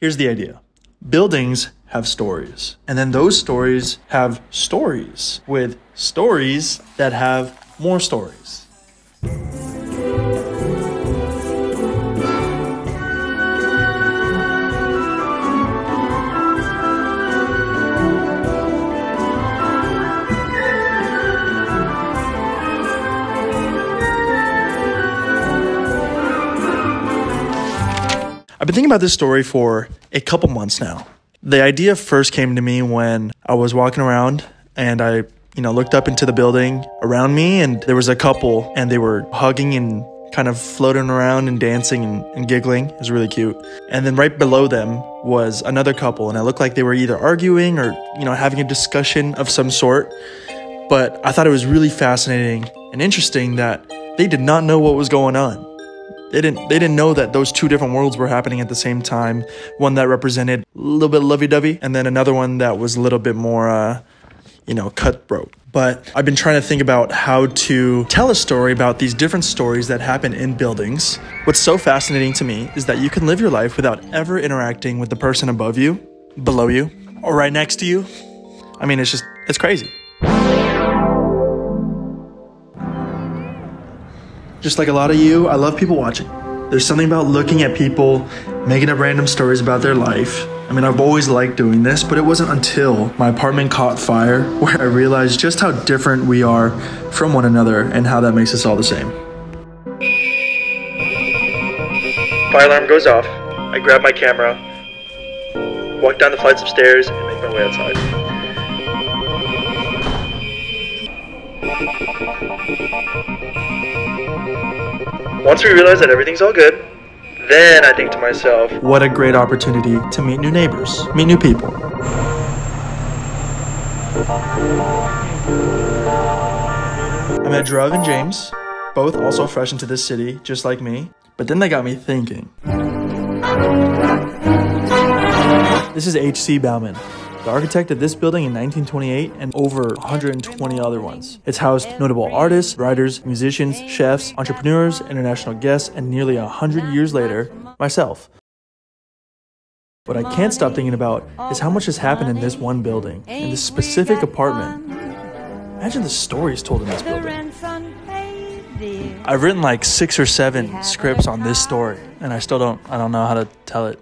Here's the idea. Buildings have stories, and then those stories have stories with stories that have more stories. I've been thinking about this story for a couple months now. The idea first came to me when I was walking around and I, looked up into the building around me, and there was a couple and they were hugging and kind of floating around and dancing and giggling. It was really cute. And then right below them was another couple, and it looked like they were either arguing or, having a discussion of some sort. But I thought it was really fascinating and interesting that they did not know what was going on. They didn't know that those two different worlds were happening at the same time. One that represented a little bit lovey-dovey, and then another one that was a little bit more, cutthroat. But I've been trying to think about how to tell a story about these different stories that happen in buildings. What's so fascinating to me is that you can live your life without ever interacting with the person above you, below you, or right next to you. I mean, it's crazy. Just like a lot of you, I love people watching. There's something about looking at people, making up random stories about their life. I mean, I've always liked doing this, but it wasn't until my apartment caught fire where I realized just how different we are from one another and how that makes us all the same. Fire alarm goes off. I grab my camera, walk down the flights of stairs, and make my way outside. Once we realize that everything's all good, then I think to myself, what a great opportunity to meet new neighbors, meet new people. I met Drew and James, both also fresh into this city, just like me, but then they got me thinking. This is H.C. Bauman, the architect of this building in 1928 and over 120 other ones. It's housed notable artists, writers, musicians, chefs, entrepreneurs, international guests, and nearly 100 years later, myself. What I can't stop thinking about is how much has happened in this one building, in this specific apartment. Imagine the stories told in this building. I've written like 6 or 7 scripts on this story, and I don't know how to tell it.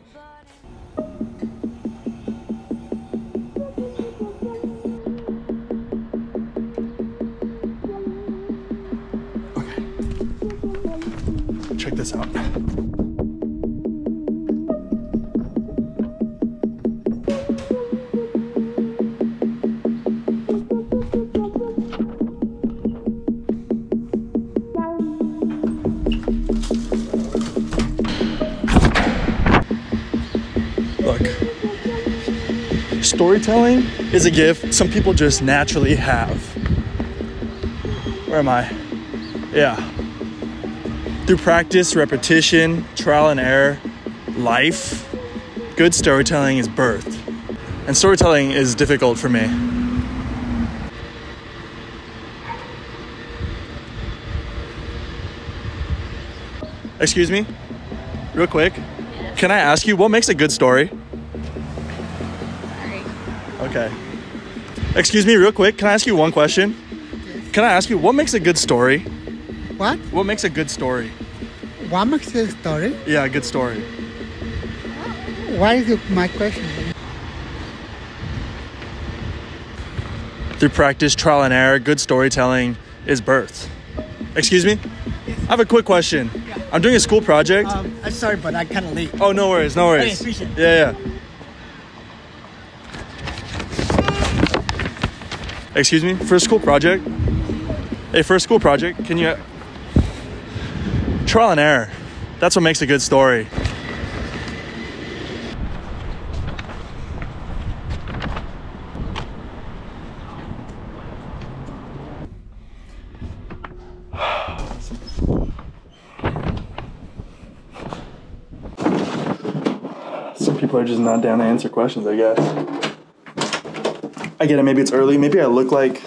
Check this out. Look, storytelling is a gift some people just naturally have. Where am I? Yeah. Through practice, repetition, trial and error, life, good storytelling is birthed. And storytelling is difficult for me. Excuse me, real quick. Can I ask you, what makes a good story? Sorry. Okay. Excuse me, real quick. Can I ask you one question? Can I ask you, what makes a good story? What? What makes a good story? What makes a story? Yeah, a good story. What is my question? Through practice, trial and error, good storytelling is birthed. Excuse me? Yes. I have a quick question. Yeah. I'm doing a school project. I'm sorry, but I'm kind of late. Oh, no worries, no worries. Okay, appreciate it. Yeah. Excuse me, for a school project? Hey, for a school project, can you... Trial and error. That's what makes a good story. Some people are just not down to answer questions, I guess. I get it, maybe it's early. Maybe I look like...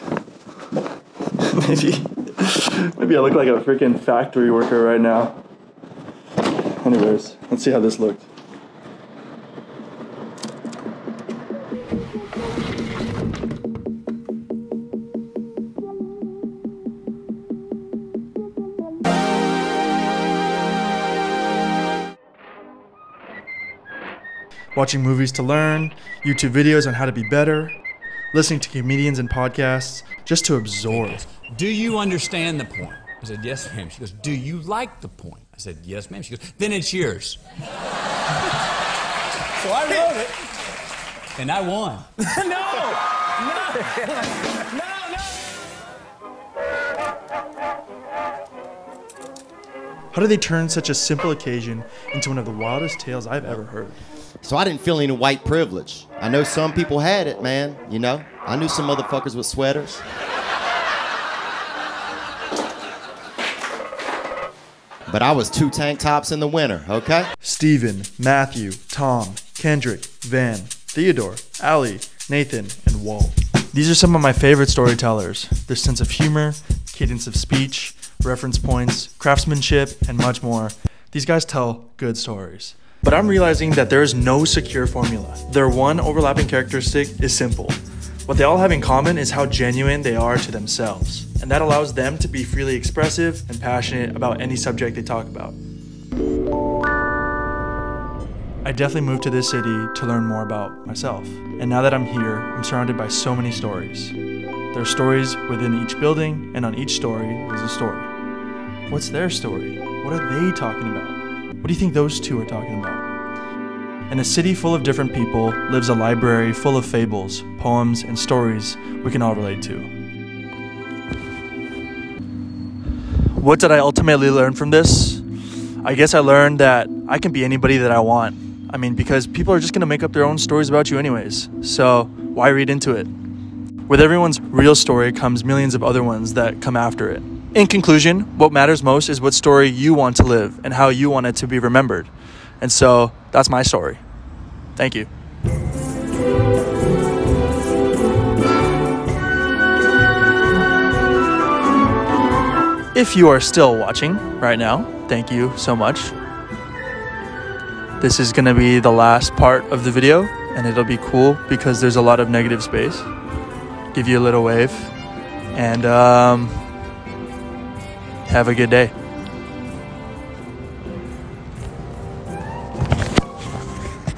Maybe I look like a freaking factory worker right now. Anyways, let's see how this looked. watching movies to learn, YouTube videos on how to be better, listening to comedians and podcasts just to absorb. Do you understand the point? I said, yes, ma'am. She goes, do you like the point? I said, yes, ma'am. She goes, then it's yours. So I wrote it, and I won. No! How do they turn such a simple occasion into one of the wildest tales I've ever heard? So I didn't feel any white privilege. I know some people had it, man, you know? I knew some motherfuckers with sweaters. But I was 2 tank tops in the winter, okay? Steven, Matthew, Tom, Kendrick, Van, Theodore, Ali, Nathan, and Walt. These are some of my favorite storytellers. Their sense of humor, cadence of speech, reference points, craftsmanship, and much more. These guys tell good stories. But I'm realizing that there is no secure formula. Their one overlapping characteristic is simple. What they all have in common is how genuine they are to themselves. And that allows them to be freely expressive and passionate about any subject they talk about. I definitely moved to this city to learn more about myself. And now that I'm here, I'm surrounded by so many stories. There are stories within each building, and on each story is a story. What's their story? What are they talking about? What do you think those two are talking about? In a city full of different people lives a library full of fables, poems, and stories we can all relate to. What did I ultimately learn from this? I guess I learned that I can be anybody that I want. I mean, because people are just going to make up their own stories about you anyways. So why read into it? With everyone's real story comes millions of other ones that come after it. In conclusion, what matters most is what story you want to live and how you want it to be remembered. And so that's my story. Thank you. If you are still watching right now, thank you so much. This is going to be the last part of the video, and it'll be cool because there's a lot of negative space. Give you a little wave, and have a good day.